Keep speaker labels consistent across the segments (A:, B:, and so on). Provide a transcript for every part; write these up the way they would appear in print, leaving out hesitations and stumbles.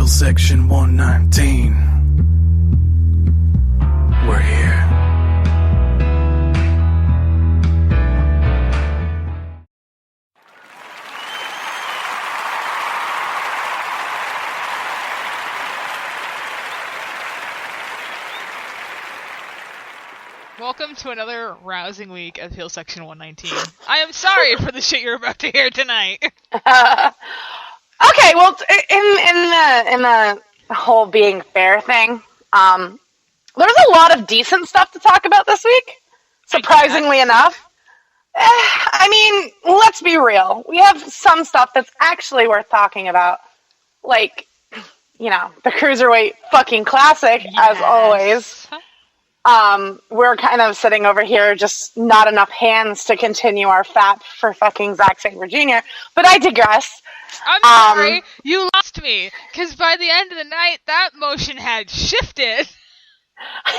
A: Section 119. We're here.
B: Welcome to another rousing week of Heel Section 119. I am sorry for the shit you're about to hear tonight.
C: Okay, well, in the whole being fair thing, there's a lot of decent stuff to talk about this week, surprisingly enough. I mean, let's be real. We have some stuff that's actually worth talking about, like, you know, the Cruiserweight fucking Classic, as always. We're kind of sitting over here, just not enough hands to continue our fap for fucking Zack Sabre Jr., but I digress.
B: I'm sorry, you lost me, because by the end of the night, that motion had shifted.
C: I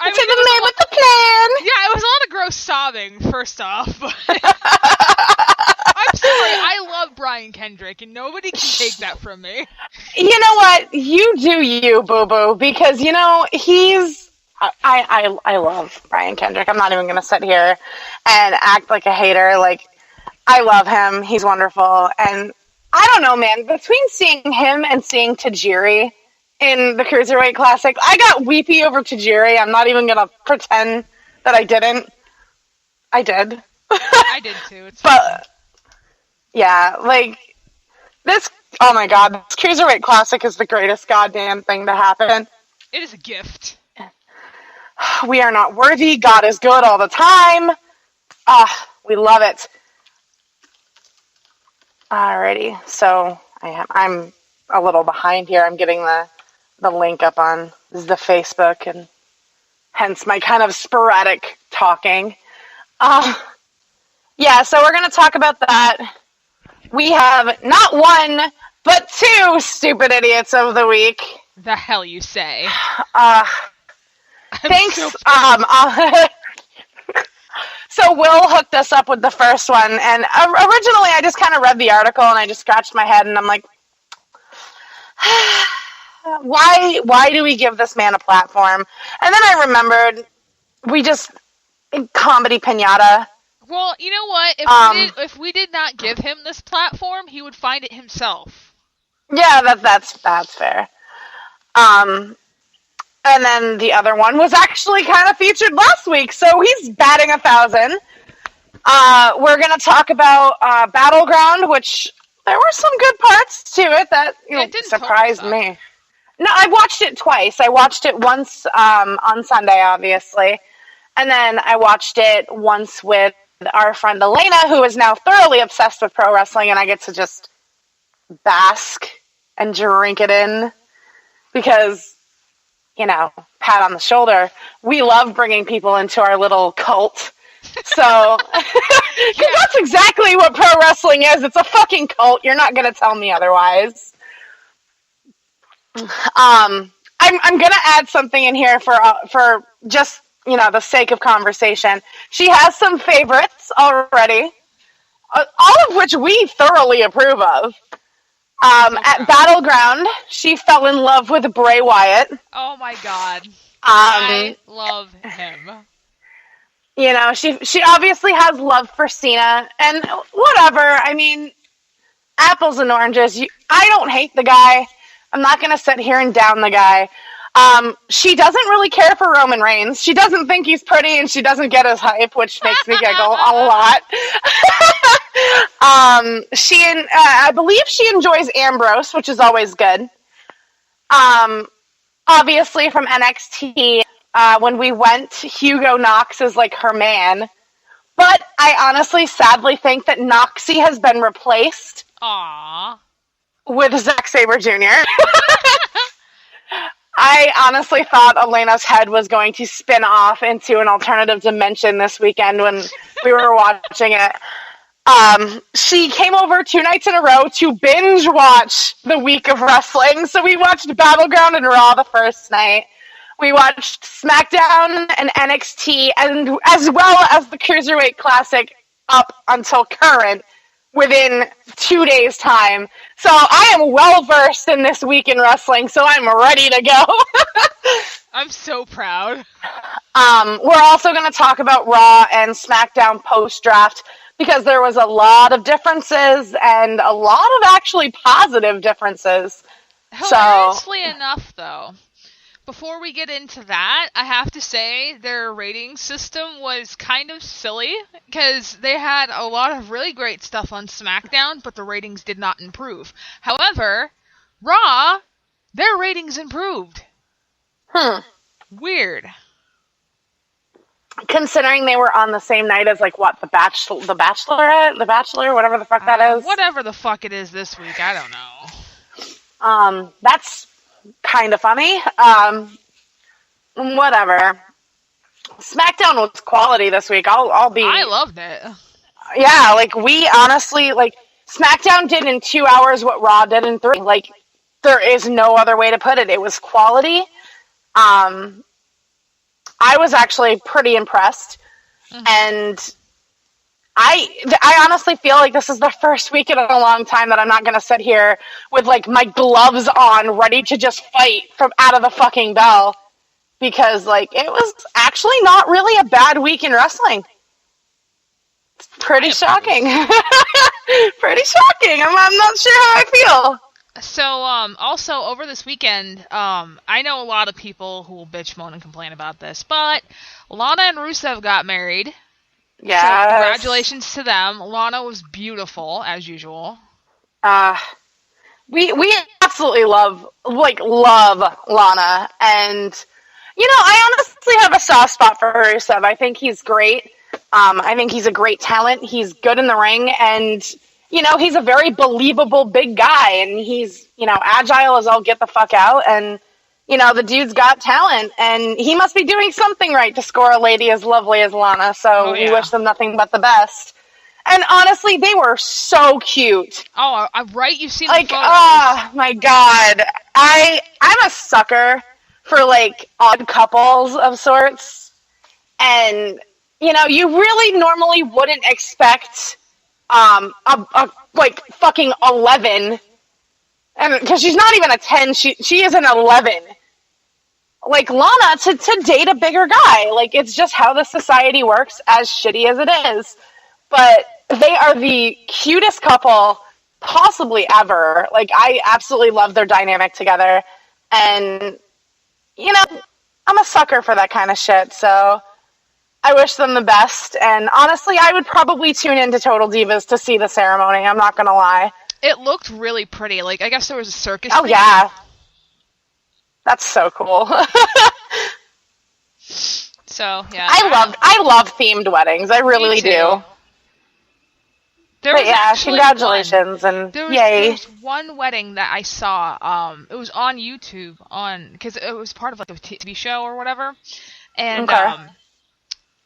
C: mean, the man with the plan!
B: Yeah, it was a lot of gross sobbing, first off, but I'm sorry, I love Brian Kendrick, and nobody can take that from me.
C: You know what? You do you, boo-boo, because, you know, I love Brian Kendrick. I'm not even going to sit here and act like a hater. Like, I love him. He's wonderful. And I don't know, man. Between seeing him and seeing Tajiri in the Cruiserweight Classic, I got weepy over Tajiri. I'm not even going to pretend that I didn't. I did.
B: I did too.
C: But, yeah, like, this, oh my god, this Cruiserweight Classic is the greatest goddamn thing to happen.
B: It is a gift.
C: We are not worthy. God is good all the time. We love it. Alrighty, so I'm a little behind here. I'm getting the link up on the Facebook, and hence my kind of sporadic talking. Yeah, so we're going to talk about that. We have not one, but two stupid idiots of the week.
B: The hell you say.
C: Thanks. So Will hooked us up with the first one, and originally I just kind of read the article and I just scratched my head and I'm like, why do we give this man a platform? And then I remembered comedy pinata.
B: Well, you know what? If we did not give him this platform, he would find it himself.
C: Yeah, that's fair. And then the other one was actually kind of featured last week, so he's batting 1,000. We're going to talk about Battleground, which there were some good parts to it that surprised me. No, I watched it twice. I watched it once on Sunday, obviously, and then I watched it once with our friend Elena, who is now thoroughly obsessed with pro wrestling, and I get to just bask and drink it in because, you know, pat on the shoulder. We love bringing people into our little cult. So, because that's exactly what pro wrestling is. It's a fucking cult. You're not going to tell me otherwise. I'm going to add something in here for just, you know, the sake of conversation. She has some favorites already, all of which we thoroughly approve of. At Battleground, she fell in love with Bray Wyatt.
B: Oh my god. I love him.
C: You know, she obviously has love for Cena, and whatever. I mean, apples and oranges. I don't hate the guy. I'm not going to sit here and down the guy. She doesn't really care for Roman Reigns. She doesn't think he's pretty, and she doesn't get his hype, which makes me giggle a lot. I believe she enjoys Ambrose, which is always good. Obviously from NXT, when we went, Hugo Knox is like her man. But I honestly, sadly think that Noxie has been replaced.
B: Aww.
C: With Zack Sabre Jr. I honestly thought Elena's head was going to spin off into an alternative dimension this weekend when we were watching it. She came over 2 nights in a row to binge watch the week of wrestling. So we watched Battleground and Raw the first night. We watched SmackDown and NXT, and as well as the Cruiserweight Classic up until current. within 2 days' time. So I am well versed in this week in wrestling, so I'm ready to go.
B: I'm so proud.
C: We're also going to talk about Raw and SmackDown post-draft because there was a lot of differences and a lot of actually positive differences.
B: Hilariously enough, though, before we get into that, I have to say their rating system was kind of silly because they had a lot of really great stuff on SmackDown, but the ratings did not improve. However, Raw, their ratings improved. Weird.
C: Considering they were on the same night as, like, what, the Bachelorette, the Bachelor, whatever the fuck that is.
B: Whatever the fuck it is this week, I don't know.
C: That's kind of funny. Whatever. SmackDown was quality this week. I
B: loved it.
C: Yeah, like, we honestly, like, SmackDown did in 2 hours what Raw did in 3. Like, there is no other way to put it. It was quality. I was actually pretty impressed, and I honestly feel like this is the first week in a long time that I'm not going to sit here with, like, my gloves on, ready to just fight from out of the fucking bell, because, like, it was actually not really a bad week in wrestling. It's pretty shocking. Pretty shocking. I'm not sure how I feel.
B: So, also, over this weekend, I know a lot of people who will bitch, moan, and complain about this, but Lana and Rusev got married.
C: Yeah.
B: So congratulations to them. Lana was beautiful, as usual.
C: We absolutely love Lana, and, you know, I honestly have a soft spot for Rusev. I think he's great. I think he's a great talent. He's good in the ring, and, you know, he's a very believable big guy, and he's, you know, agile as all get the fuck out, and, you know, the dude's got talent, and he must be doing something right to score a lady as lovely as Lana, so we wish them nothing but the best. And honestly, they were so cute.
B: Oh, right? You've seen
C: like,
B: the photos.
C: Oh my god. I'm a sucker for, like, odd couples of sorts, and, you know, you really normally wouldn't expect like, fucking 11, and because she's not even a 10, she is an 11. Like, Lana, to date a bigger guy. Like, it's just how the society works, as shitty as it is. But they are the cutest couple possibly ever. Like, I absolutely love their dynamic together. And, you know, I'm a sucker for that kind of shit, so I wish them the best, and honestly, I would probably tune into Total Divas to see the ceremony, I'm not gonna lie.
B: It looked really pretty. Like, I guess there was a circus
C: thing. Yeah. That's so cool.
B: So, yeah.
C: I love themed weddings, I really do. But yeah, congratulations, and yay.
B: There was one wedding that I saw, it was on YouTube, because it was part of, like, a TV show or whatever, and,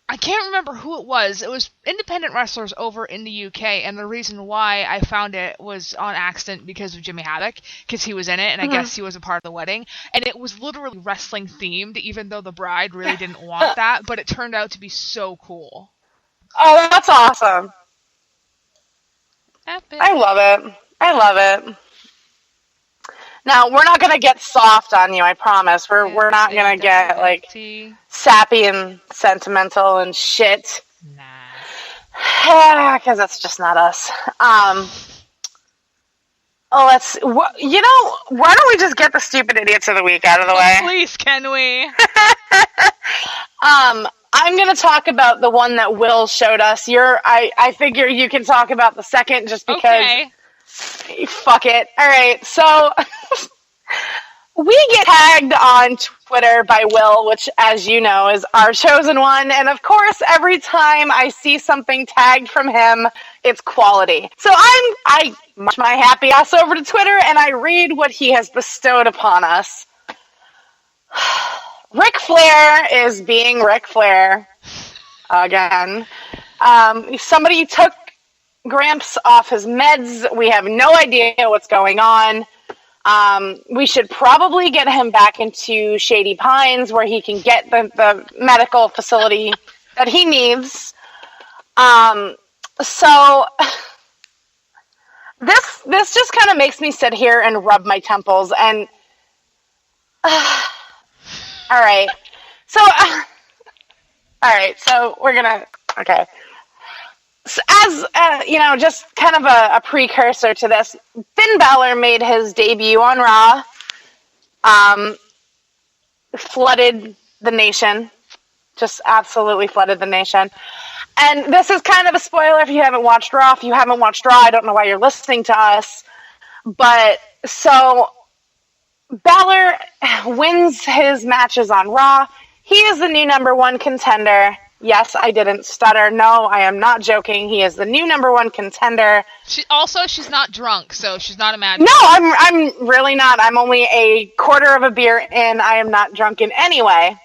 B: I can't remember who it was. It was independent wrestlers over in the UK, and the reason why I found it was on accident because of Jimmy Havoc, because he was in it, and I guess he was a part of the wedding, and it was literally wrestling themed, even though the bride really didn't want that, but it turned out to be so cool.
C: Oh, that's awesome.
B: Epic.
C: I love it. Now, we're not going to get soft on you, I promise. We're not going to get, like, sappy and sentimental and shit. Nah. Because that's just not us. You know, why don't we just get the stupid idiots of the week out of the way?
B: Please, can we?
C: I'm going to talk about the one that Will showed us. I figure you can talk about the second just because...
B: Okay.
C: Fuck it. Alright, so we get tagged on Twitter by Will, which, as you know, is our chosen one, and of course, every time I see something tagged from him, it's quality. So I march my happy ass over to Twitter, and I read what he has bestowed upon us. Ric Flair is being Ric Flair. Again. Somebody took Gramps off his meds. We have no idea what's going on. We should probably get him back into Shady Pines where he can get the medical facility that he needs. So This just kind of makes me sit here and rub my temples and all right. So we're gonna okay. So as just kind of a precursor to this, Finn Balor made his debut on Raw. Flooded the nation, just absolutely flooded the nation. And this is kind of a spoiler if you haven't watched Raw. If you haven't watched Raw, I don't know why you're listening to us. But so Balor wins his matches on Raw. He is the new number one contender. Yes, I didn't stutter. No, I am not joking. He is the new number one contender.
B: She's not drunk, so she's not imagining.
C: No, I'm really not. I'm only a quarter of a beer in. I am not drunk in any way.